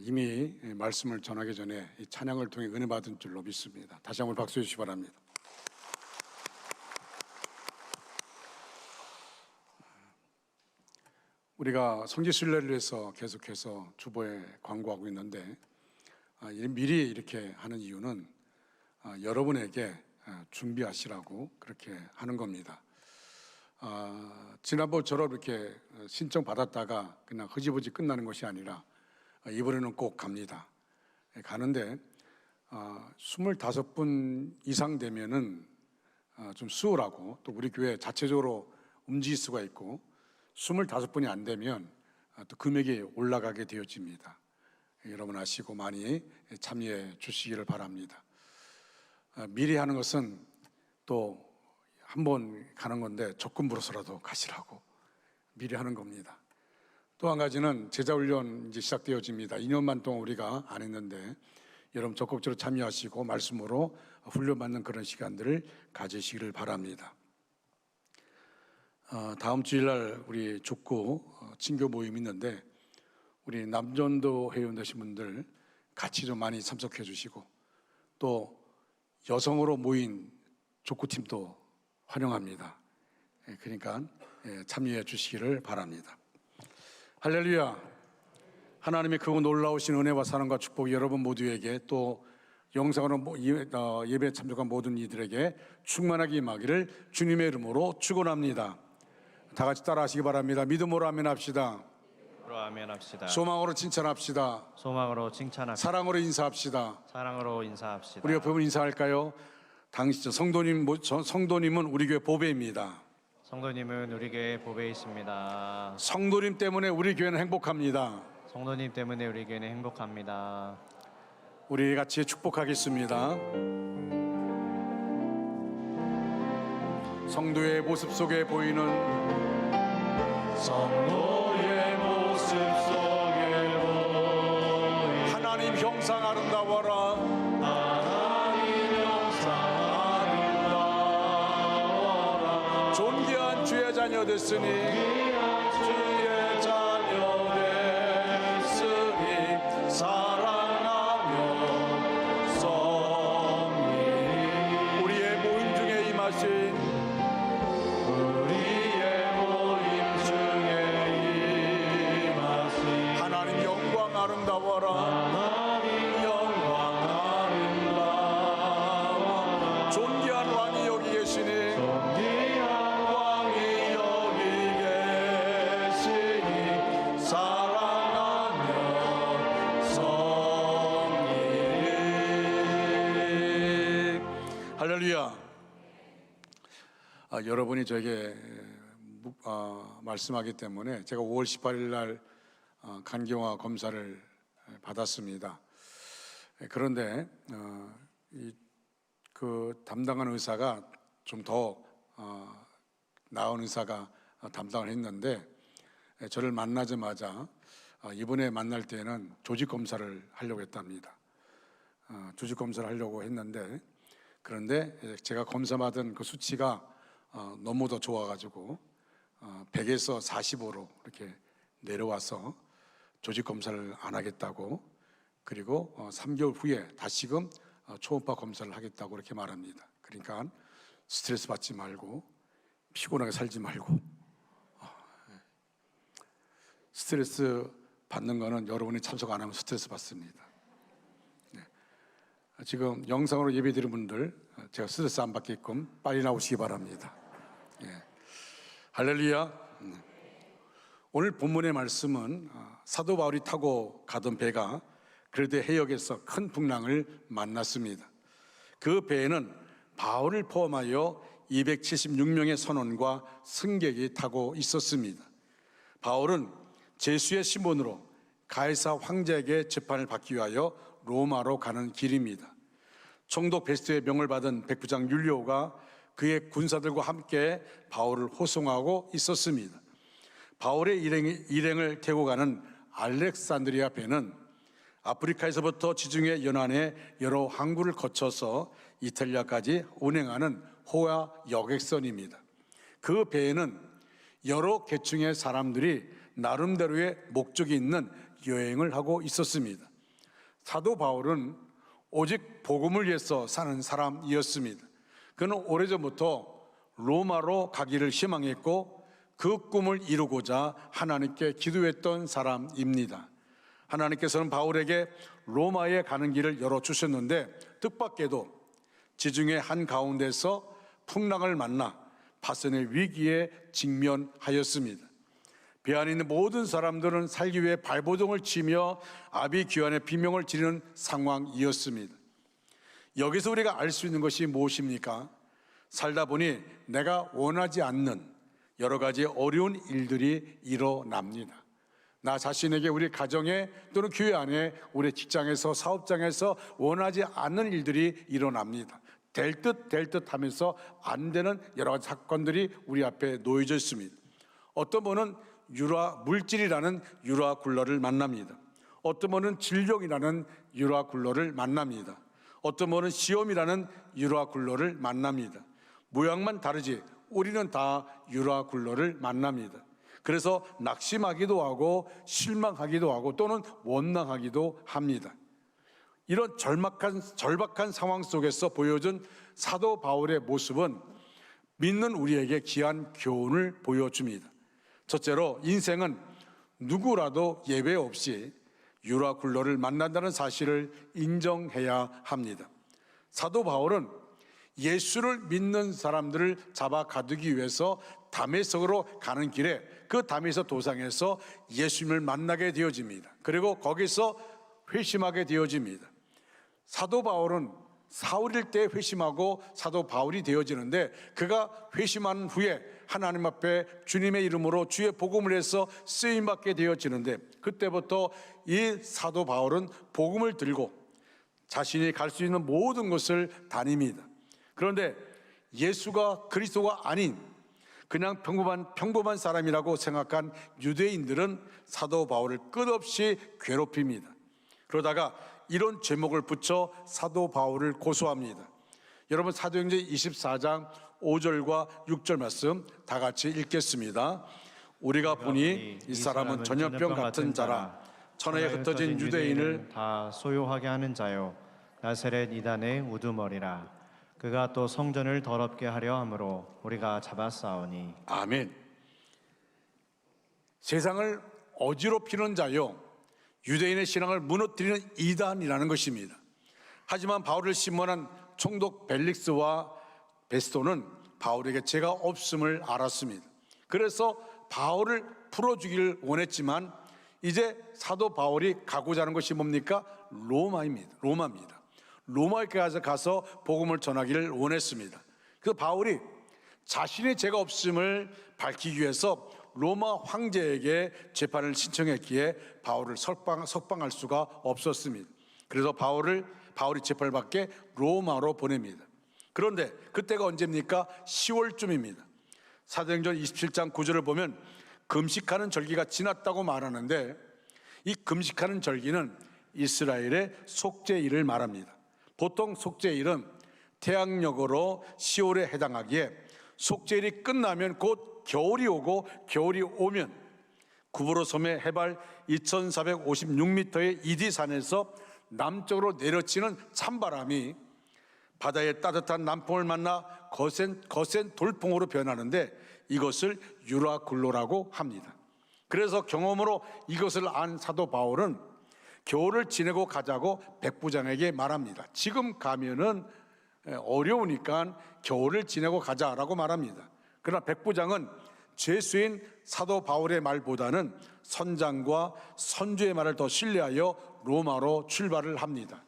이미 말씀을 전하기 전에 이 찬양을 통해 은혜 받은 줄로 믿습니다. 다시 한번 박수해 주시기 바랍니다. 우리가 성지순례를 위해서 계속해서 주보에 광고하고 있는데 미리 이렇게 하는 이유는 여러분에게 준비하시라고 그렇게 하는 겁니다. 지난번처럼 이렇게 신청 받았다가 그냥 흐지부지 끝나는 것이 아니라 이번에는 꼭 갑니다. 가는데 25분 이상 되면은 좀 수월하고 또 우리 교회 자체적으로 움직일 수가 있고 25분이 안 되면 또 금액이 올라가게 되어집니다. 여러분 아시고 많이 참여해 주시기를 바랍니다. 미리 하는 것은 또 한 번 가는 건데 조건부로서라도 가시라고 미리 하는 겁니다. 또 한 가지는 제자훈련 이제 시작되어집니다. 2년만 동안 우리가 안 했는데 여러분 적극적으로 참여하시고 말씀으로 훈련받는 그런 시간들을 가지시기를 바랍니다. 다음 주일날 우리 족구 친교 모임이 있는데 우리 남전도 회원 되신 분들 같이 좀 많이 참석해 주시고 또 여성으로 모인 족구팀도 환영합니다. 그러니까 참여해 주시기를 바랍니다. 할렐루야. 하나님의 그 놀라우신 은혜와 사랑과 축복이 여러분 모두에게 또 영상으로 예배에 참석한 모든 이들에게 충만하게 임하기를 주님의 이름으로 축원합니다. 다 같이 따라 하시기 바랍니다. 믿음으로 아멘합시다. 아멘합시다. 소망으로 칭찬합시다. 소망으로 칭찬합시다. 사랑으로 인사합시다. 사랑으로 인사합시다. 우리 옆에 분 인사할까요? 당신 성도님은 우리 교회 보배입니다. 성도님은 우리 교회 보배에 있습니다. 성도님 때문에 우리 교회는 행복합니다. 성도님 때문에 우리 교회는 행복합니다. 우리 같이 축복하겠습니다. 성도의 모습 속에 보이는 성도의 모습 속에 보이는 하나님 형상 아름다워라. 하나님 형상 아름다워라. 존귀한 주의 자녀 됐으니 주의 자녀 됐으니 사랑하며 섬기니 우리의 모임 중에 임하신 우리의 모임 중에 임하신 하나님 영광 아름다워라. 하나님 영광 아름다워라. 존귀한 왕이 여기 계시니 존귀한 왕이 여기 계시니 사랑하며 섬기니. 할렐루야. 여러분이 저에게 말씀하기 때문에 제가 5월 18일 날 간경화 검사를 받았습니다. 그런데 그 담당한 의사가 좀 더 나은 의사가 담당을 했는데 저를 만나자마자 이번에 만날 때는 조직 검사를 하려고 했답니다. 조직 검사를 하려고 했는데 그런데 제가 검사받은 그 수치가 너무 더 좋아가지고 100에서 45로 이렇게 내려와서 조직 검사를 안 하겠다고 그리고 3개월 후에 다시금 초음파 검사를 하겠다고 이렇게 말합니다. 그러니까 스트레스 받지 말고 피곤하게 살지 말고 스트레스 받는 거는 여러분이 참석 안 하면 스트레스 받습니다. 지금 영상으로 예배드리는 분들 제가 스트레스 안 받게끔 빨리 나오시기 바랍니다. 할렐루야. 오늘 본문의 말씀은 사도 바울이 타고 가던 배가 그레데 해역에서 큰 풍랑을 만났습니다. 그 배에는 바울을 포함하여 276명의 선원과 승객이 타고 있었습니다. 바울은 제수의 신분으로 가이사 황제에게 재판을 받기 위하여 로마로 가는 길입니다. 총독 베스트의 명을 받은 백부장 율리오가 그의 군사들과 함께 바울을 호송하고 있었습니다. 바울의 일행을 태우고 가는 알렉산드리아 배는 아프리카에서부터 지중해 연안의 여러 항구를 거쳐서 이탈리아까지 운행하는 호화 여객선입니다. 그 배에는 여러 계층의 사람들이 나름대로의 목적이 있는 여행을 하고 있었습니다. 사도 바울은 오직 복음을 위해서 사는 사람이었습니다. 그는 오래전부터 로마로 가기를 희망했고 그 꿈을 이루고자 하나님께 기도했던 사람입니다. 하나님께서는 바울에게 로마에 가는 길을 열어주셨는데 뜻밖에도 지중해 한가운데서 풍랑을 만나 파선의 위기에 직면하였습니다. 배 안에 있는 모든 사람들은 살기 위해 발버둥을 치며 아비규환의 비명을 지르는 상황이었습니다. 여기서 우리가 알 수 있는 것이 무엇입니까? 살다 보니 내가 원하지 않는 여러 가지 어려운 일들이 일어납니다. 나 자신에게, 우리 가정에, 또는 교회 안에, 우리 직장에서, 사업장에서 원하지 않는 일들이 일어납니다. 될 듯 하면서 안 되는 여러 가지 사건들이 우리 앞에 놓여져 있습니다. 어떤 분은 물질이라는 유라굴러를 만납니다. 어떤 분은 질병이라는 유라굴러를 만납니다. 어떤 분은 시험이라는 유라굴러를 만납니다. 모양만 다르지 우리는 다 유라굴러를 만납니다. 그래서 낙심하기도 하고 실망하기도 하고 또는 원망하기도 합니다. 이런 절박한 상황 속에서 보여준 사도 바울의 모습은 믿는 우리에게 귀한 교훈을 보여줍니다. 첫째로, 인생은 누구라도 예외 없이 유라굴러를 만난다는 사실을 인정해야 합니다. 사도 바울은 예수를 믿는 사람들을 잡아 가두기 위해서 다메섹으로 가는 길에 그 다메섹 도상에서 예수님을 만나게 되어집니다. 그리고 거기서 회심하게 되어집니다. 사도 바울은 사울일 때 회심하고 사도 바울이 되어지는데, 그가 회심한 후에 하나님 앞에 주님의 이름으로 주의 복음을 해서 쓰임받게 되어지는데, 그때부터 이 사도 바울은 복음을 들고 자신이 갈 수 있는 모든 곳을 다닙니다. 그런데 예수가 그리스도가 아닌 그냥 평범한 사람이라고 생각한 유대인들은 사도 바울을 끝없이 괴롭힙니다. 그러다가 이런 제목을 붙여 사도 바울을 고소합니다. 여러분, 사도행전 24장 5절과 6절 말씀 다 같이 읽겠습니다. 우리가 보니 이 사람은 전염병 같은 자라, 천하에 흩어진 유대인을 다 소요하게 하는 자요, 나사렛 이단의 우두머리라. 그가 또 성전을 더럽게 하려 함으로 우리가 잡아싸우니. 아멘. 세상을 어지럽히는 자요, 유대인의 신앙을 무너뜨리는 이단이라는 것입니다. 하지만 바울을 심문한 총독 벨릭스와 베스토는 바울에게 죄가 없음을 알았습니다. 그래서 바울을 풀어주기를 원했지만 이제 사도 바울이 가고자 하는 것이 뭡니까? 로마입니다. 로마에 가서 복음을 전하기를 원했습니다. 그래서 바울이 자신의 죄가 없음을 밝히기 위해서 로마 황제에게 재판을 신청했기에 바울을 석방할 수가 없었습니다. 그래서 바울이 재판을 받게 로마로 보냅니다. 그런데 그때가 언제입니까? 10월쯤입니다. 사도행전 27장 9절을 보면 금식하는 절기가 지났다고 말하는데, 이 금식하는 절기는 이스라엘의 속죄일을 말합니다. 보통 속죄일은 태양력으로 10월에 해당하기에 속죄일이 끝나면 곧 겨울이 오고, 겨울이 오면 구브로 섬의 해발 2456m의 이디산에서 남쪽으로 내려치는 찬바람이 바다의 따뜻한 남풍을 만나 거센 돌풍으로 변하는데, 이것을 유라굴로라고 합니다. 그래서 경험으로 이것을 안 사도 바울은 겨울을 지내고 가자고 백부장에게 말합니다. 지금 가면은 어려우니까 겨울을 지내고 가자라고 말합니다. 그러나 백부장은 죄수인 사도 바울의 말보다는 선장과 선주의 말을 더 신뢰하여 로마로 출발을 합니다.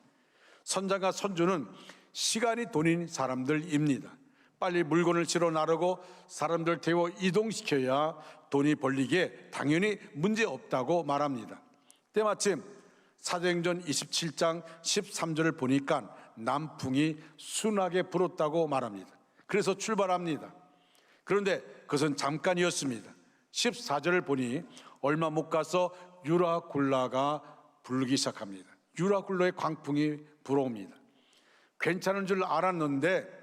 선장과 선주는 시간이 돈인 사람들입니다. 빨리 물건을 실어 나르고 사람들 태워 이동시켜야 돈이 벌리기에 당연히 문제없다고 말합니다. 때마침 사도행전 27장 13절을 보니까 남풍이 순하게 불었다고 말합니다. 그래서 출발합니다. 그런데 그것은 잠깐이었습니다. 14절을 보니 얼마 못 가서 유라굴라가 불기 시작합니다. 유라굴라의 광풍이 불어옵니다. 괜찮은 줄 알았는데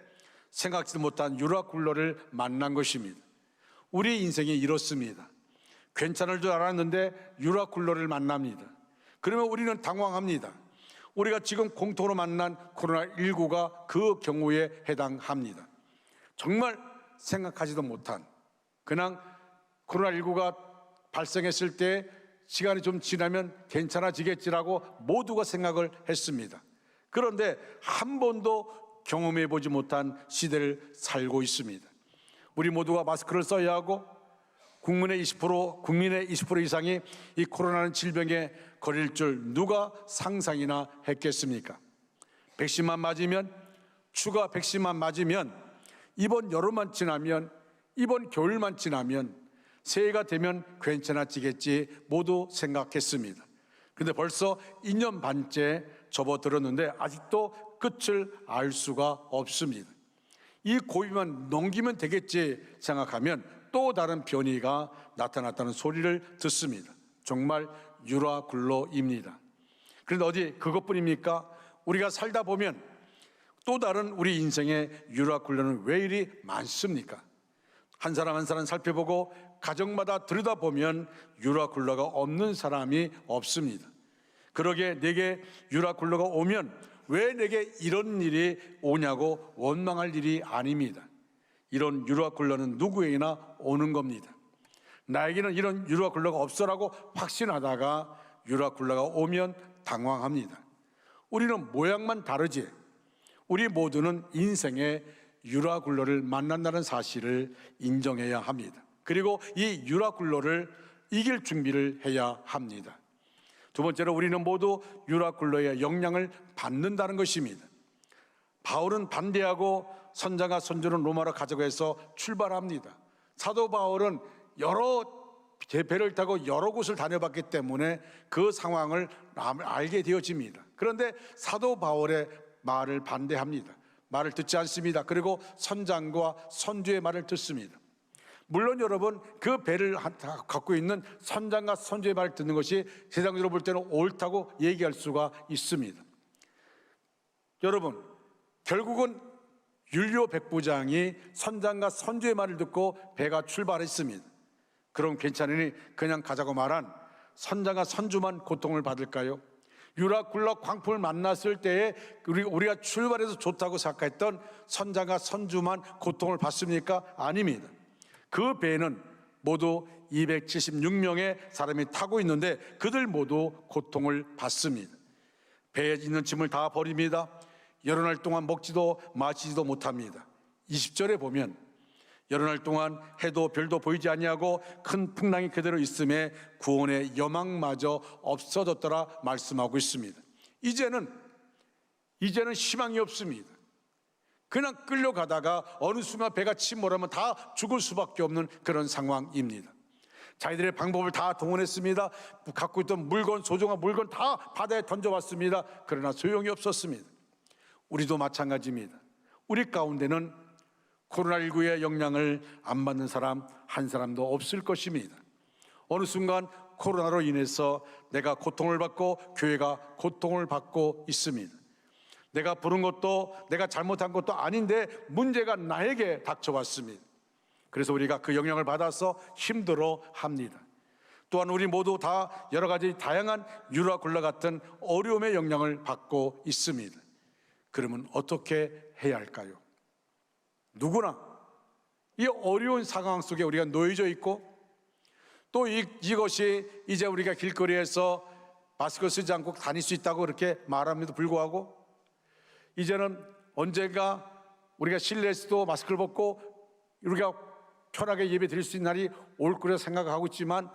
생각지도 못한 유라굴라를 만난 것입니다. 우리 인생이 이렇습니다. 괜찮을 줄 알았는데 유라굴라를 만납니다. 그러면 우리는 당황합니다. 우리가 지금 공통으로 만난 코로나19가 그 경우에 해당합니다. 정말 생각하지도 못한, 그냥 코로나19가 발생했을 때 시간이 좀 지나면 괜찮아지겠지라고 모두가 생각을 했습니다. 그런데 한 번도 경험해 보지 못한 시대를 살고 있습니다. 우리 모두가 마스크를 써야 하고 국민의 20% 이상이 이 코로나라는 질병에 걸릴 줄 누가 상상이나 했겠습니까? 백신만 맞으면, 추가 백신만 맞으면, 이번 여름만 지나면, 이번 겨울만 지나면, 새해가 되면 괜찮아지겠지 모두 생각했습니다. 그런데 벌써 2년 반째 접어들었는데 아직도 끝을 알 수가 없습니다. 이 고비만 넘기면 되겠지 생각하면 또 다른 변이가 나타났다는 소리를 듣습니다. 정말 유라굴로입니다. 그런데 어디 그것뿐입니까? 우리가 살다 보면 또 다른 우리 인생의 유라굴로는 왜 이리 많습니까? 한 사람 한 사람 살펴보고 가정마다 들여다보면 유라굴로가 없는 사람이 없습니다. 그러게 내게 유라굴로가 오면 왜 내게 이런 일이 오냐고 원망할 일이 아닙니다. 이런 유라굴로는 누구에게나 오는 겁니다. 나에게는 이런 유라굴로가 없어라고 확신하다가 유라굴로가 오면 당황합니다. 우리는 모양만 다르지 우리 모두는 인생의 유라굴로를 만난다는 사실을 인정해야 합니다. 그리고 이 유라굴로를 이길 준비를 해야 합니다. 두 번째로 우리는 모두 유라굴로의 영향을 받는다는 것입니다. 바울은 반대하고 선자가 선주는 로마로 가자고 해서 출발합니다. 사도 바울은 여러 배를 타고 여러 곳을 다녀봤기 때문에 그 상황을 알게 되어집니다. 그런데 사도 바울의 말을 반대합니다. 말을 듣지 않습니다. 그리고 선장과 선주의 말을 듣습니다. 물론 여러분, 그 배를 갖고 있는 선장과 선주의 말을 듣는 것이 세상적으로 볼 때는 옳다고 얘기할 수가 있습니다. 여러분, 결국은 율리오 백부장이 선장과 선주의 말을 듣고 배가 출발했습니다. 그럼 괜찮으니 그냥 가자고 말한 선장과 선주만 고통을 받을까요? 유라굴로 광풍을 만났을 때에 우리가 출발해서 좋다고 생각했던 선장과 선주만 고통을 받습니까? 아닙니다. 그 배는 모두 276명의 사람이 타고 있는데 그들 모두 고통을 받습니다. 배에 있는 짐을 다 버립니다. 여러 날 동안 먹지도 마시지도 못합니다. 20절에 보면 여러 날 동안 해도 별도 보이지 아니하고 큰 풍랑이 그대로 있음에 구원의 여망마저 없어졌더라 말씀하고 있습니다. 이제는 희망이 없습니다. 그냥 끌려가다가 어느 순간 배가 침몰하면 다 죽을 수밖에 없는 그런 상황입니다. 자기들의 방법을 다 동원했습니다. 갖고 있던 물건, 소중한 물건 다 바다에 던져봤습니다. 그러나 소용이 없었습니다. 우리도 마찬가지입니다. 우리 가운데는 코로나19의 영향을 안 받는 사람 한 사람도 없을 것입니다. 어느 순간 코로나로 인해서 내가 고통을 받고 교회가 고통을 받고 있습니다. 내가 부른 것도 내가 잘못한 것도 아닌데 문제가 나에게 닥쳐왔습니다. 그래서 우리가 그 영향을 받아서 힘들어합니다. 또한 우리 모두 다 여러 가지 다양한 유라굴로 같은 어려움의 영향을 받고 있습니다. 그러면 어떻게 해야 할까요? 누구나 이 어려운 상황 속에 우리가 놓여져 있고 또 이것이 이제 우리가 길거리에서 마스크 쓰지 않고 다닐 수 있다고 그렇게 말함에도 불구하고 이제는 언젠가 우리가 실내에서도 마스크를 벗고 우리가 편하게 예배 드릴 수 있는 날이 올 거라 생각하고 있지만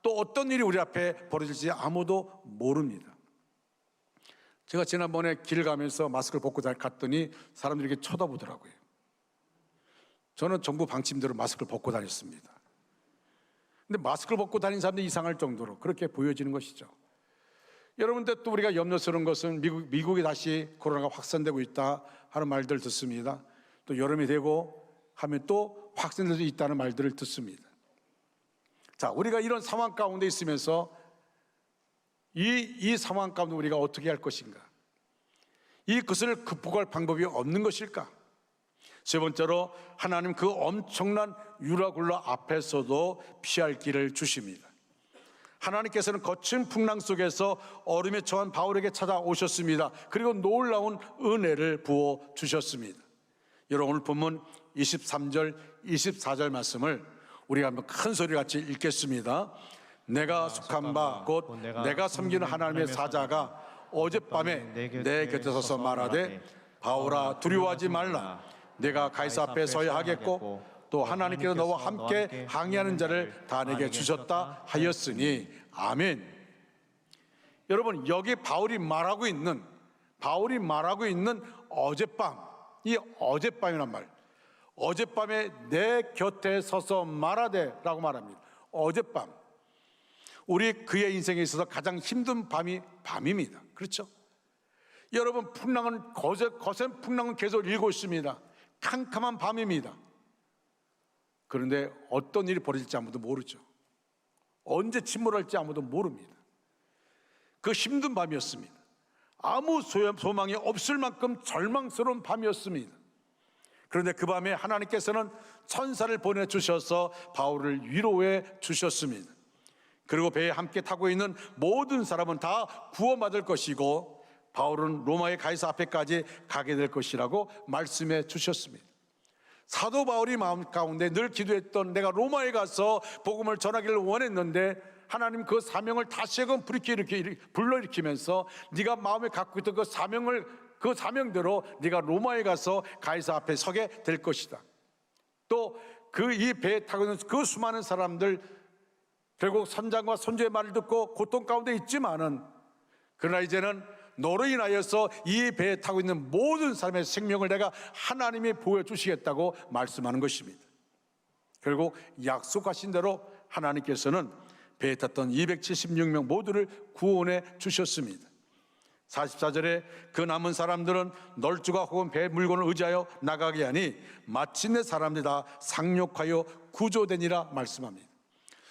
또 어떤 일이 우리 앞에 벌어질지 아무도 모릅니다. 제가 지난번에 길 가면서 마스크를 벗고 갔더니 사람들이 이렇게 쳐다보더라고요. 저는 정부 방침대로 마스크를 벗고 다녔습니다. 근데 마스크를 벗고 다니는 사람들이 이상할 정도로 그렇게 보여지는 것이죠. 여러분들 또 우리가 염려스러운 것은 미국이 다시 코로나가 확산되고 있다 하는 말들 듣습니다. 또 여름이 되고 하면 또 확산될 수 있다는 말들을 듣습니다. 자, 우리가 이런 상황 가운데 있으면서 이 상황 가운데 우리가 어떻게 할 것인가? 이것을 극복할 방법이 없는 것일까? 세 번째로 하나님 그 엄청난 유라굴로 앞에서도 피할 길을 주십니다. 하나님께서는 거친 풍랑 속에서 얼음에 처한 바울에게 찾아오셨습니다. 그리고 놀라운 은혜를 부어 주셨습니다. 여러분, 오늘 본문 23절, 24절 말씀을 우리가 한번 큰 소리 같이 읽겠습니다. 내가 속한 바 곧 내가 섬기는 하나님의 사자가 어젯밤에 내 곁에 서서 말하되 바울아 두려워하지 말라. 내가 가이사 앞에 서야 하겠고 또 하나님께서 너와 함께 항의하는 자를 다 내게 주셨다 하였으니 아멘. 여러분, 여기 바울이 말하고 있는 어젯밤, 이 어젯밤이란 말, 어젯밤에 내 곁에 서서 말하되 라고 말합니다. 어젯밤, 우리 그의 인생에 있어서 가장 힘든 밤입니다. 그렇죠? 여러분, 풍랑은 거센 풍랑은 계속 일고 있습니다. 캄캄한 밤입니다. 그런데 어떤 일이 벌어질지 아무도 모르죠. 언제 침몰할지 아무도 모릅니다. 그 힘든 밤이었습니다. 아무 소망이 없을 만큼 절망스러운 밤이었습니다. 그런데 그 밤에 하나님께서는 천사를 보내주셔서 바울을 위로해 주셨습니다. 그리고 배에 함께 타고 있는 모든 사람은 다 구원받을 것이고 바울은 로마의 가이사 앞에까지 가게 될 것이라고 말씀해 주셨습니다. 사도 바울이 마음 가운데 늘 기도했던, 내가 로마에 가서 복음을 전하기를 원했는데 하나님 그 사명을 다시금 불러일으키면서 네가 마음에 갖고 있던 그 사명대로 네가 로마에 가서 가이사 앞에 서게 될 것이다. 또 그 이 배에 타고 있는 그 수많은 사람들, 결국 선장과 선조의 말을 듣고 고통 가운데 있지만은, 그러나 이제는 너로 인하여서 이 배에 타고 있는 모든 사람의 생명을 내가 하나님이 보여주시겠다고 말씀하는 것입니다. 결국 약속하신 대로 하나님께서는 배에 탔던 276명 모두를 구원해 주셨습니다. 44절에 그 남은 사람들은 널주가 혹은 배 물건을 의지하여 나가게 하니 마침내 사람들이 다 상륙하여 구조되니라 말씀합니다.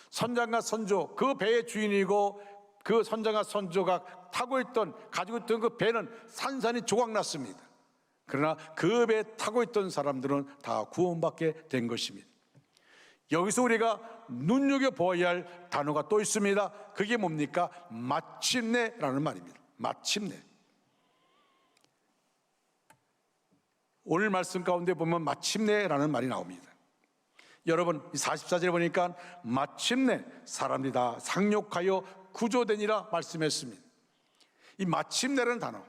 선장과 선조, 그 배의 주인이고 그 선장과 선조가 가지고 있던 그 배는 산산이 조각났습니다. 그러나 그 배에 타고 있던 사람들은 다 구원받게 된 것입니다. 여기서 우리가 눈여겨보아야 할 단어가 또 있습니다. 그게 뭡니까? 마침내라는 말입니다. 마침내. 오늘 말씀 가운데 보면 마침내라는 말이 나옵니다. 여러분, 이 44절에 보니까 마침내 사람들이 다 상륙하여 구조되니라 말씀했습니다. 이 마침내라는 단어,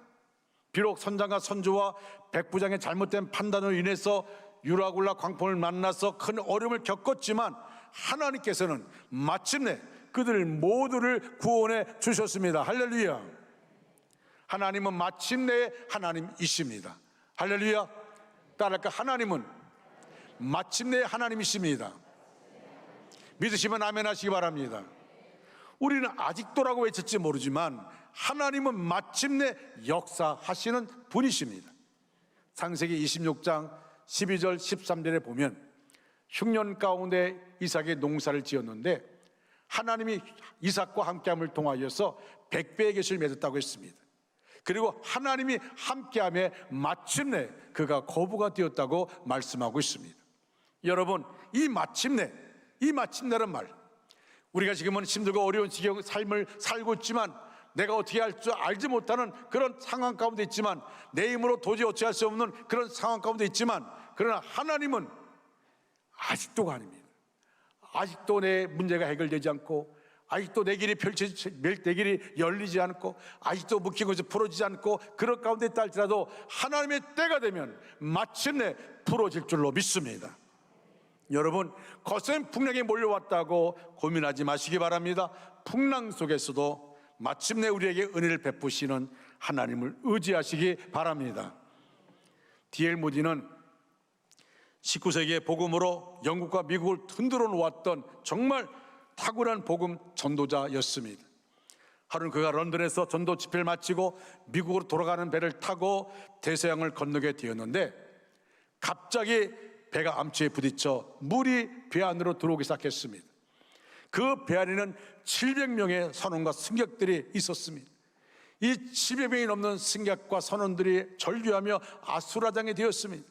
비록 선장과 선조와 백부장의 잘못된 판단으로 인해서 유라굴라 광풍을 만나서 큰 어려움을 겪었지만 하나님께서는 마침내 그들 모두를 구원해 주셨습니다. 할렐루야. 하나님은 마침내의 하나님이십니다. 할렐루야. 따라할까? 하나님은 마침내 하나님이십니다. 믿으시면 아멘 하시기 바랍니다. 우리는 아직도라고 외쳤지 모르지만 하나님은 마침내 역사하시는 분이십니다. 창세기 26장 12절 13절에 보면 흉년 가운데 이삭이 농사를 지었는데 하나님이 이삭과 함께함을 통하여서 100배의 계시를 맺었다고 했습니다. 그리고 하나님이 함께함에 마침내 그가 거부가 되었다고 말씀하고 있습니다. 여러분, 이 마침내란 말, 우리가 지금은 힘들고 어려운 지경 삶을 살고 있지만 내가 어떻게 할 줄 알지 못하는 그런 상황 가운데 있지만, 내 힘으로 도저히 어찌할 수 없는 그런 상황 가운데 있지만, 그러나 하나님은 아직도가 아닙니다. 아직도 내 문제가 해결되지 않고, 아직도 내 길이 내 길이 열리지 않고, 아직도 묶인 것이 풀어지지 않고, 그런 가운데 있다 할지라도 하나님의 때가 되면 마침내 풀어질 줄로 믿습니다. 여러분, 거센 풍랑이 몰려왔다고 고민하지 마시기 바랍니다. 풍랑 속에서도 마침내 우리에게 은혜를 베푸시는 하나님을 의지하시기 바랍니다. D.L. 모디는 19세기의 복음으로 영국과 미국을 흔들어 놓았던 정말 탁월한 복음 전도자였습니다. 하루는 그가 런던에서 전도 집회를 마치고 미국으로 돌아가는 배를 타고 대서양을 건너게 되었는데 갑자기 배가 암초에 부딪혀 물이 배 안으로 들어오기 시작했습니다. 그 배 안에는 700명의 선원과 승객들이 있었습니다. 이 700명이 넘는 승객과 선원들이 절규하며 아수라장이 되었습니다.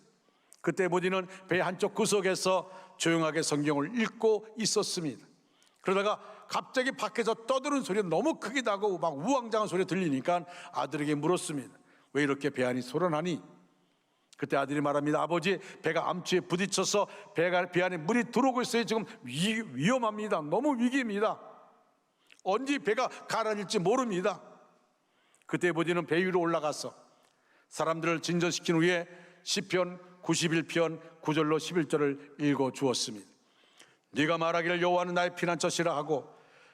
그때 모디는 배 한쪽 구석에서 조용하게 성경을 읽고 있었습니다. 그러다가 갑자기 밖에서 떠드는 소리가 너무 크기도 하고 막 우왕좌왕한 소리가 들리니까 아들에게 물었습니다. 왜 이렇게 배 안이 소란하니? 그때 아들이 말합니다. 아버지, 배가 암초에 부딪혀서 배 안에 물이 들어오고 있어요. 지금 위험합니다. 너무 위기입니다. 언제 배가 가라앉을지 모릅니다. 그때 아버지는 배 위로 올라가서 사람들을 진전시킨 후에 시편 91편 9절로 11절을 읽어 주었습니다. 네가 말하기를 여호와는 나의 피난처시라 하고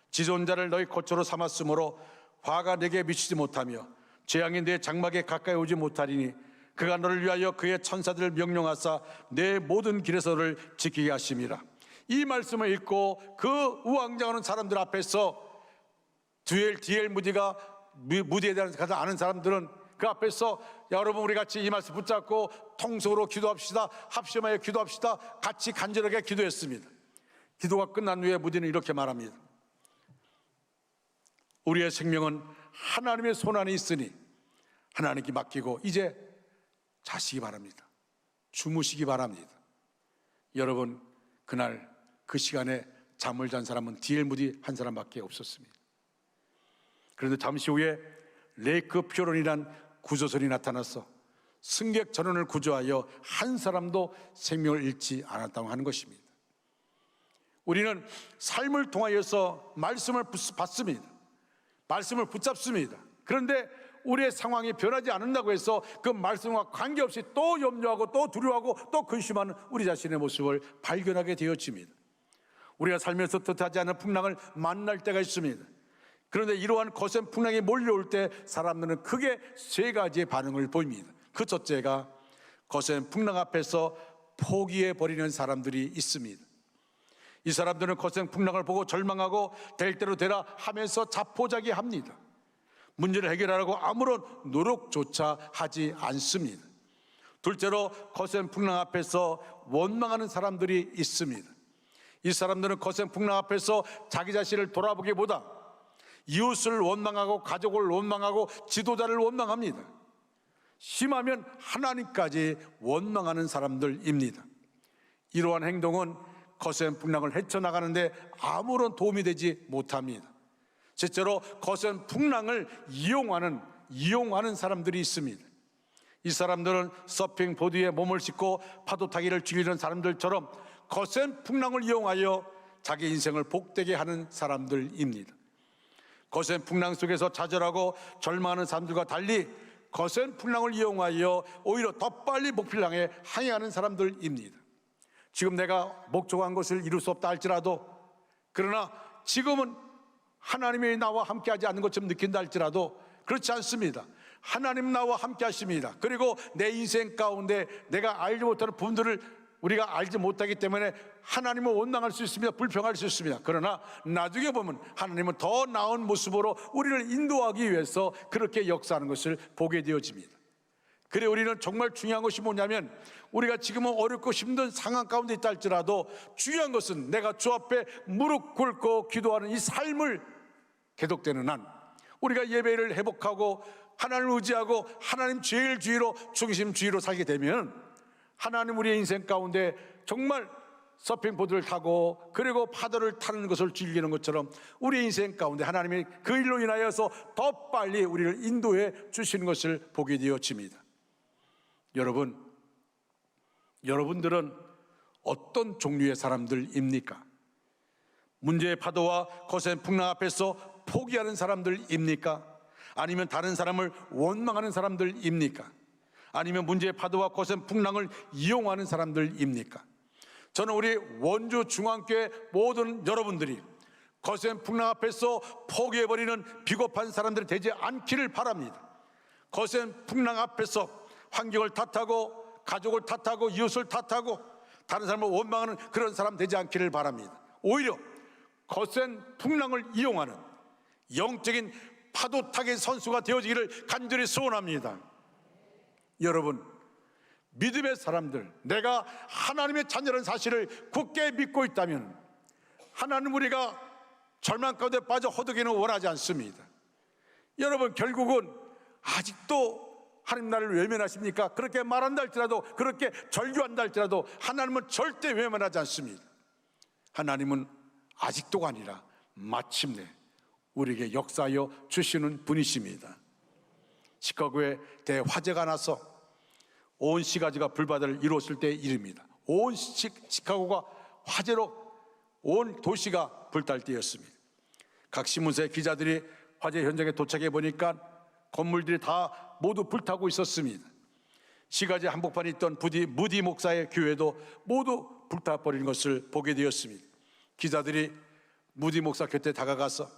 지존자를 너희 거처로 삼았으므로 화가 내게 미치지 못하며 재앙이 내 장막에 가까이 오지 못하리니 그가 너를 위하여 그의 천사들을 명령하사 내 모든 길에서를 지키게 하심이라. 이 말씀을 읽고 그 우왕좌왕하는 사람들 앞에서 디엘 무디에 대한 가장 아는 사람들은 그 앞에서 여러분 우리 같이 이 말씀 붙잡고 통성으로 기도합시다. 합심하여 기도합시다. 같이 간절하게 기도했습니다. 기도가 끝난 후에 무디는 이렇게 말합니다. 우리의 생명은 하나님의 손 안에 있으니 하나님께 맡기고 이제 자시기 바랍니다. 주무시기 바랍니다. 여러분, 그날 그 시간에 잠을 잔 사람은 디엘 무디 한 사람밖에 없었습니다. 그런데 잠시 후에 레이크 표론이란 구조선이 나타나서 승객 전원을 구조하여 한 사람도 생명을 잃지 않았다고 하는 것입니다. 우리는 삶을 통하여서 말씀을 받습니다. 말씀을 붙잡습니다. 그런데 우리의 상황이 변하지 않는다고 해서 그 말씀과 관계없이 또 염려하고 또 두려워하고 또 근심하는 우리 자신의 모습을 발견하게 되어집니다. 우리가 살면서 뜻하지 않은 풍랑을 만날 때가 있습니다. 그런데 이러한 거센 풍랑이 몰려올 때 사람들은 크게 세 가지의 반응을 보입니다. 그 첫째가 거센 풍랑 앞에서 포기해버리는 사람들이 있습니다. 이 사람들은 거센 풍랑을 보고 절망하고 될 대로 되라 하면서 자포자기합니다. 문제를 해결하려고 아무런 노력조차 하지 않습니다. 둘째로 거센 풍랑 앞에서 원망하는 사람들이 있습니다. 이 사람들은 거센 풍랑 앞에서 자기 자신을 돌아보기보다 이웃을 원망하고 가족을 원망하고 지도자를 원망합니다. 심하면 하나님까지 원망하는 사람들입니다. 이러한 행동은 거센 풍랑을 헤쳐나가는데 아무런 도움이 되지 못합니다. 실제로 거센 풍랑을 이용하는 사람들이 있습니다. 이 사람들은 서핑 보드에 몸을 싣고 파도 타기를 즐기는 사람들처럼 거센 풍랑을 이용하여 자기 인생을 복되게 하는 사람들입니다. 거센 풍랑 속에서 좌절하고 절망하는 사람들과 달리 거센 풍랑을 이용하여 오히려 더 빨리 목표를 향해 항해하는 사람들입니다. 지금 내가 목적한 것을 이룰 수 없다 할지라도, 그러나 지금은 하나님이 나와 함께하지 않는 것처럼 느낀다 할지라도 그렇지 않습니다. 하나님 나와 함께 하십니다. 그리고 내 인생 가운데 내가 알지 못하는 부분들을 우리가 알지 못하기 때문에 하나님을 원망할 수 있습니다. 불평할 수 있습니다. 그러나 나중에 보면 하나님은 더 나은 모습으로 우리를 인도하기 위해서 그렇게 역사하는 것을 보게 되어집니다. 그래, 우리는 정말 중요한 것이 뭐냐면, 우리가 지금은 어렵고 힘든 상황 가운데 있다 할지라도 중요한 것은 내가 주 앞에 무릎 꿇고 기도하는 이 삶을 계속되는 한 우리가 예배를 회복하고 하나님을 의지하고 하나님 제일 주의로 중심 주의로 살게 되면 하나님 우리의 인생 가운데 정말 서핑보드를 타고 그리고 파도를 타는 것을 즐기는 것처럼 우리 인생 가운데 하나님이 그 일로 인하여서 더 빨리 우리를 인도해 주시는 것을 보게 되어집니다. 여러분들은 어떤 종류의 사람들입니까? 문제의 파도와 거센 풍랑 앞에서 포기하는 사람들입니까? 아니면 다른 사람을 원망하는 사람들입니까? 아니면 문제의 파도와 거센 풍랑을 이용하는 사람들입니까? 저는 우리 원주 중앙교회 모든 여러분들이 거센 풍랑 앞에서 포기해버리는 비겁한 사람들이 되지 않기를 바랍니다. 거센 풍랑 앞에서 환경을 탓하고 가족을 탓하고 이웃을 탓하고 다른 사람을 원망하는 그런 사람 되지 않기를 바랍니다. 오히려 거센 풍랑을 이용하는 영적인 파도타기 선수가 되어지기를 간절히 소원합니다. 여러분, 믿음의 사람들, 내가 하나님의 자녀라는 사실을 굳게 믿고 있다면 하나님 우리가 절망 가운데 빠져 허덕이는 원하지 않습니다. 여러분, 결국은 아직도 하나님 나를 외면하십니까? 그렇게 말한다 할지라도, 그렇게 절규한다 할지라도 하나님은 절대 외면하지 않습니다. 하나님은 아직도가 아니라 마침내 우리에게 역사하여 주시는 분이십니다. 시카고에 대화재가 나서 온 시가지가 불바다를 이루었을 때의 일입니다. 온 시카고가 화재로 온 도시가 불탈 때였습니다. 각 신문사의 기자들이 화재 현장에 도착해 보니까 건물들이 다 모두 불타고 있었습니다. 시가지 한복판에 있던 무디 목사의 교회도 모두 불타버리는 것을 보게 되었습니다. 기자들이 무디 목사 곁에 다가가서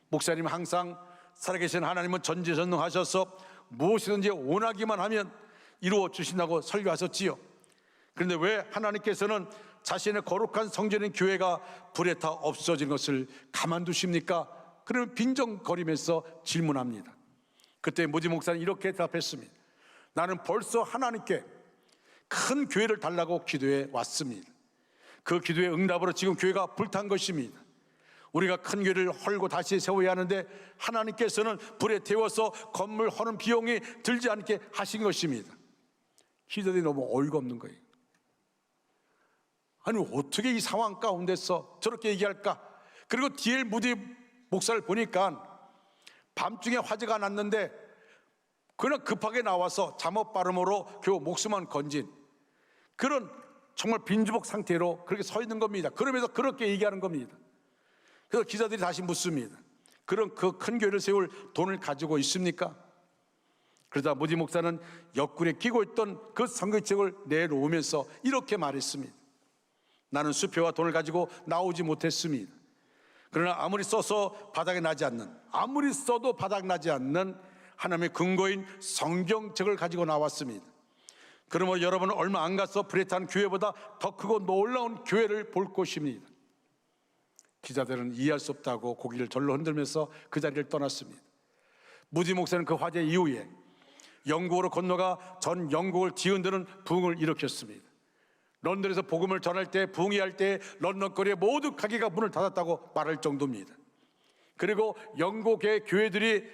목사님, 항상 살아계신 하나님은 전지전능하셔서 무엇이든지 원하기만 하면 이루어 주신다고 설교하셨지요. 그런데 왜 하나님께서는 자신의 거룩한 성전인 교회가 불에 타 없어진 것을 가만두십니까? 그러면 빈정거리면서 질문합니다. 그때 무디 목사는 이렇게 답했습니다. 나는 벌써 하나님께 큰 교회를 달라고 기도해 왔습니다. 그 기도의 응답으로 지금 교회가 불탄 것입니다. 우리가 큰 교회를 헐고 다시 세워야 하는데 하나님께서는 불에 태워서 건물 허는 비용이 들지 않게 하신 것입니다. 기자들이 너무 어이가 없는 거예요. 아니, 어떻게 이 상황 가운데서 저렇게 얘기할까? 그리고 D.L. 무디 목사를 보니까 밤중에 화재가 났는데 그냥 급하게 나와서 잠옷 발음으로 겨우 목숨만 건진 그런 정말 빈주복 상태로 그렇게 서 있는 겁니다. 그러면서 그렇게 얘기하는 겁니다. 그래서 기자들이 다시 묻습니다. 그런 그 큰 교회를 세울 돈을 가지고 있습니까? 그러다 무디 목사는 옆구리에 끼고 있던 그 선교책을 내놓으면서 이렇게 말했습니다. 나는 수표와 돈을 가지고 나오지 못했습니다. 그러나 아무리 써도 바닥 나지 않는 하나님의 근거인 성경책을 가지고 나왔습니다. 그러므로 여러분은 얼마 안 가서 불에 탄 교회보다 더 크고 놀라운 교회를 볼 것입니다. 기자들은 이해할 수 없다고 고개를 절로 흔들면서 그 자리를 떠났습니다. 무디 목사는 그 화재 이후에 영국으로 건너가 전 영국을 뒤흔드는 부흥을 일으켰습니다. 런던에서 복음을 전할 때, 부흥회할 때 런던 거리에 모두 가게가 문을 닫았다고 말할 정도입니다. 그리고 영국의 교회들이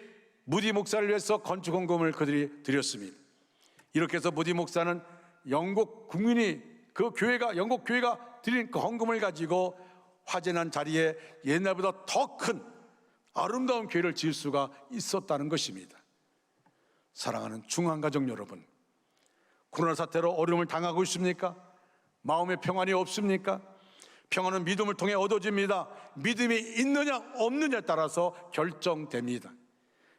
무디 목사를 위해서 건축 헌금을 그들이 드렸습니다. 이렇게 해서 무디 목사는 영국 국민이 영국 교회가 드린 그 헌금을 가지고 화재 난 자리에 옛날보다 더 큰 아름다운 교회를 지을 수가 있었다는 것입니다. 사랑하는 중앙가족 여러분, 코로나 사태로 어려움을 당하고 있습니까? 마음의 평안이 없습니까? 평안은 믿음을 통해 얻어집니다. 믿음이 있느냐 없느냐에 따라서 결정됩니다.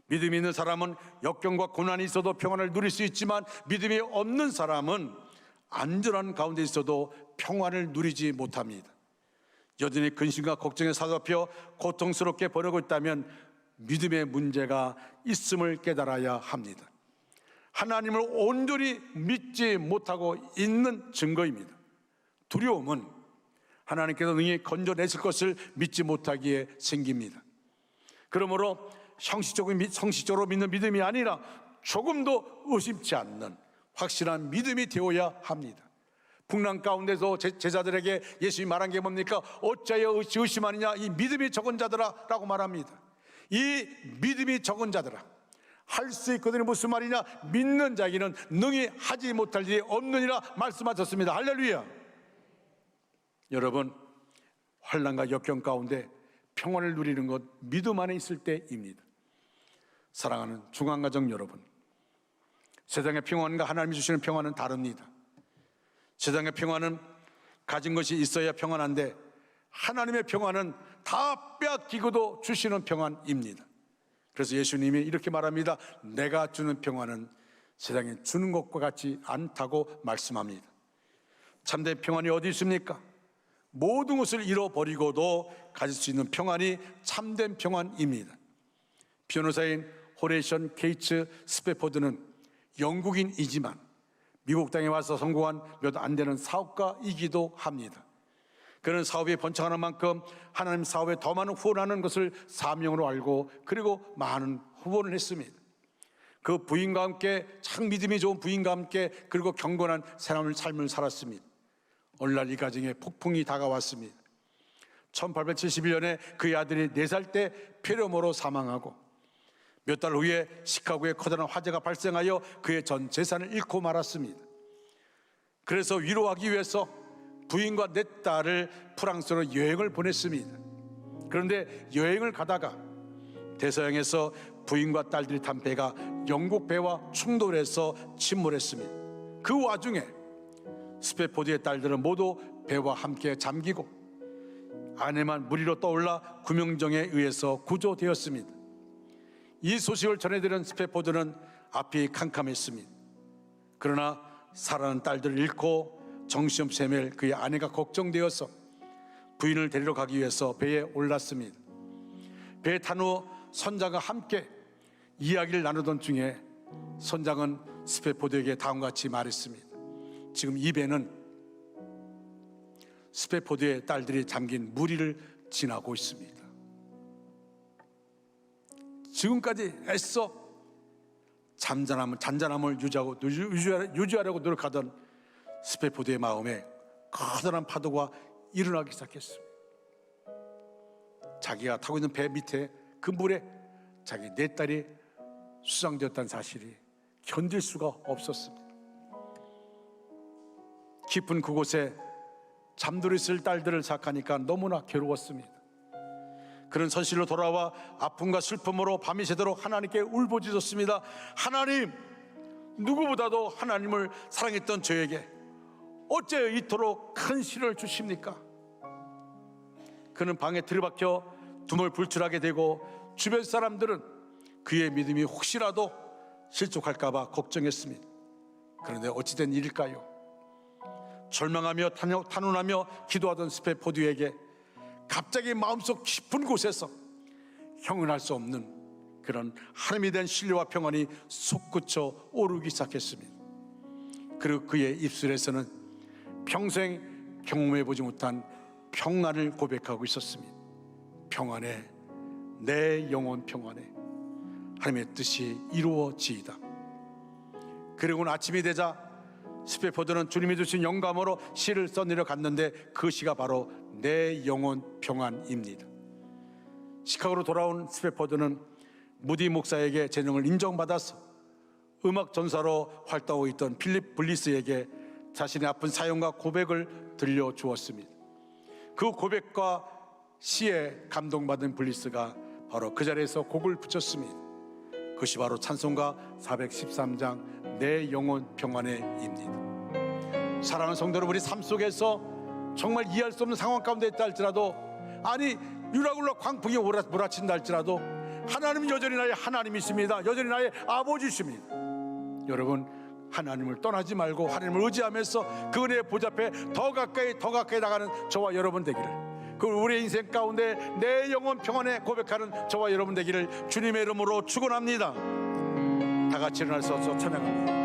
믿음이 있는 사람은 역경과 고난이 있어도 평안을 누릴 수 있지만 믿음이 없는 사람은 안전한 가운데 있어도 평안을 누리지 못합니다. 여전히 근심과 걱정에 사로잡혀 고통스럽게 보내고 있다면 믿음의 문제가 있음을 깨달아야 합니다. 하나님을 온전히 믿지 못하고 있는 증거입니다. 두려움은 하나님께서 능히 건져내실 것을 믿지 못하기에 생깁니다. 그러므로 형식적으로 믿는 믿음이 아니라 조금도 의심치 않는 확실한 믿음이 되어야 합니다. 풍랑 가운데서 제자들에게 예수님이 말한 게 뭡니까? 어찌하여 의심하느냐, 이 믿음이 적은 자들아 라고 말합니다. 이 믿음이 적은 자들아, 할 수 있거든요. 무슨 말이냐? 믿는 자에게는 능히 하지 못할 일이 없느니라 말씀하셨습니다. 할렐루야. 여러분, 환난과 역경 가운데 평안을 누리는 것 믿음 안에 있을 때입니다. 사랑하는 중앙가족 여러분, 세상의 평안과 하나님이 주시는 평안은 다릅니다. 세상의 평안은 가진 것이 있어야 평안한데 하나님의 평안은 다 빼앗기고도 주시는 평안입니다. 그래서 예수님이 이렇게 말합니다. 내가 주는 평안은 세상에 주는 것과 같지 않다고 말씀합니다. 참된 평안이 어디 있습니까? 모든 것을 잃어버리고도 가질 수 있는 평안이 참된 평안입니다. 변호사인 호레이션 케이츠 스페포드는 영국인이지만 미국 땅에 와서 성공한 몇 안 되는 사업가이기도 합니다. 그는 사업이 번창하는 만큼 하나님 사업에 더 많은 후원하는 것을 사명으로 알고 그리고 많은 후원을 했습니다. 그 부인과 함께 참 믿음이 좋은 부인과 함께 그리고 경건한 삶을 살았습니다. 어느 날 이 가정에 폭풍이 다가왔습니다. 1871년에 그의 아들이 4살 때 폐렴으로 사망하고 몇 달 후에 시카고에 커다란 화재가 발생하여 그의 전 재산을 잃고 말았습니다. 그래서 위로하기 위해서 부인과 4딸을 프랑스로 여행을 보냈습니다. 그런데 여행을 가다가 대서양에서 부인과 딸들이 탄 배가 영국 배와 충돌해서 침몰했습니다. 그 와중에 스페포드의 딸들은 모두 배와 함께 잠기고 아내만 물 위로 떠올라 구명정에 의해서 구조되었습니다. 이 소식을 전해들은 스페포드는 앞이 캄캄했습니다. 그러나 살아난 딸들을 잃고 정신없이 헤맬 그의 아내가 걱정되어서 부인을 데리러 가기 위해서 배에 올랐습니다. 배에 탄 후 선장과 함께 이야기를 나누던 중에 선장은 스페포드에게 다음과 같이 말했습니다. 지금 이 배는 스페포드의 딸들이 잠긴 물 위를 지나고 있습니다. 지금까지 애써 잔잔함을 유지하려고 노력하던 스페포드의 마음에 커다란 파도가 일어나기 시작했습니다. 자기가 타고 있는 배 밑에 그 물에 자기 네 딸이 수상되었다는 사실이 견딜 수가 없었습니다. 깊은 그곳에 잠들어 있을 딸들을 생각하니까 너무나 괴로웠습니다. 그런 선실로 돌아와 아픔과 슬픔으로 밤이 새도록 하나님께 울부짖었습니다. 하나님, 누구보다도 하나님을 사랑했던 저에게 어째 이토록 큰 시련을 주십니까? 그는 방에 들이박혀 두물불출하게 되고 주변 사람들은 그의 믿음이 혹시라도 실족할까 봐 걱정했습니다. 그런데 어찌된 일일까요? 절망하며 탄원하며 기도하던 스페포드에게 갑자기 마음속 깊은 곳에서 형언할 수 없는 그런 하나님에 대한 신뢰와 평안이 솟구쳐 오르기 시작했습니다. 그리고 그의 입술에서는 평생 경험해보지 못한 평안을 고백하고 있었습니다. 평안해, 내 영혼 평안해, 하나님의 뜻이 이루어지이다. 그리고는 아침이 되자 스페포드는 주님이 주신 영감으로 시를 써내려 갔는데 그 시가 바로 내 영혼 평안입니다. 시카고로 돌아온 스페포드는 무디 목사에게 재능을 인정받아서 음악 전사로 활동하고 있던 필립 블리스에게 자신의 아픈 사연과 고백을 들려주었습니다. 그 고백과 시에 감동받은 블리스가 바로 그 자리에서 곡을 붙였습니다. 그것이 바로 찬송가 413장 내 영혼 평안에입니다. 사랑하는 성도 여러분, 우리 삶 속에서 정말 이해할 수 없는 상황 가운데 있다 할지라도, 아니 유라굴라 광풍이 몰아친다 할지라도 하나님은 여전히 나의 하나님이십니다. 여전히 나의 아버지십니다. 여러분, 하나님을 떠나지 말고 하나님을 의지하면서 그 은혜의 보좌 앞에 더 가까이 나가는 저와 여러분 되기를, 그 우리의 인생 가운데 내 영혼 평안에 고백하는 저와 여러분 되기를 주님의 이름으로 축원합니다. 다 같이 일어나서 찬양합니다.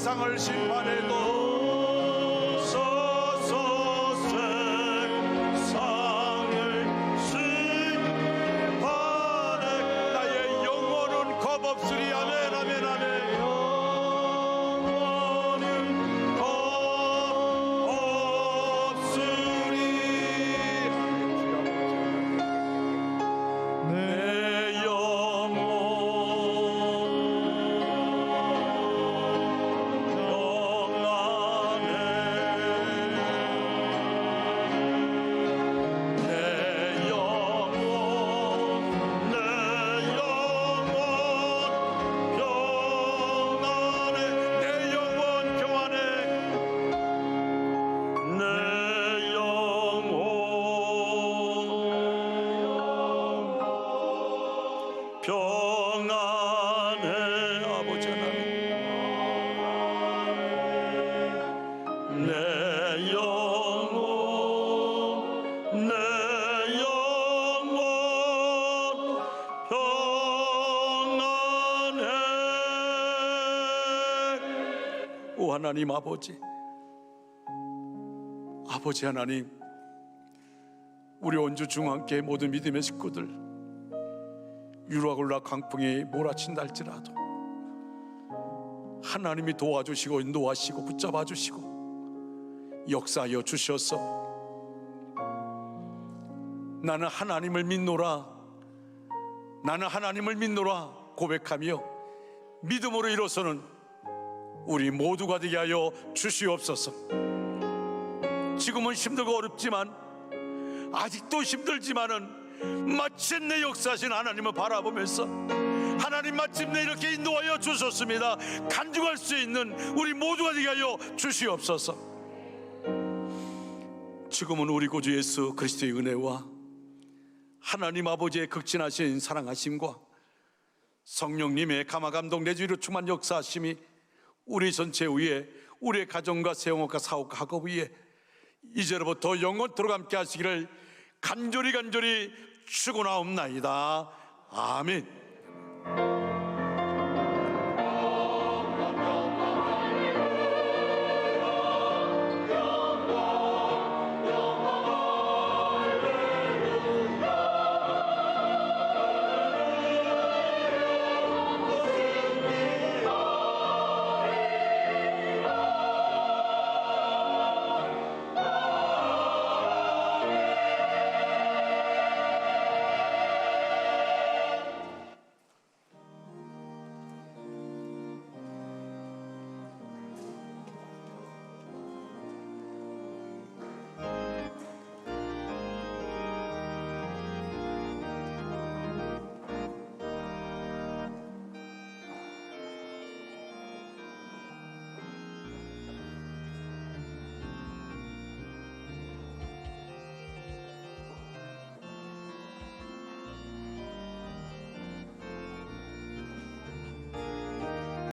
세상을 심판해도 세상을 심판해 나의 영혼은 겁없으리. 아멘 아멘 아멘. 영혼은 겁없으리. 내 영혼 평안해. 아버지 하나님, 내 영혼 평안해. 오 하나님 아버지 하나님, 우리 원주 중앙교회 모든 믿음의 식구들 유라굴라 강풍이 몰아친다 할지라도 하나님이 도와주시고 인도하시고 붙잡아 주시고 역사하여 주셔서 나는 하나님을 믿노라, 나는 하나님을 믿노라 고백하며 믿음으로 일어서는 우리 모두가 되게 하여 주시옵소서. 지금은 힘들고 어렵지만, 아직도 힘들지만은 마침내 역사하신 하나님을 바라보면서 하나님 마침내 이렇게 인도하여 주셨습니다. 간증할 수 있는 우리 모두가 되게 하여 주시옵소서. 지금은 우리 구주 예수 그리스도의 은혜와 하나님 아버지의 극진하신 사랑하심과 성령님의 감화감동 내주로 충만 역사하심이 우리 전체 위에, 우리의 가정과 세영업과 사업과 학업 위에 이제로부터 영원토록 함께 하시기를 간절히 축원하옵나이다. 아멘.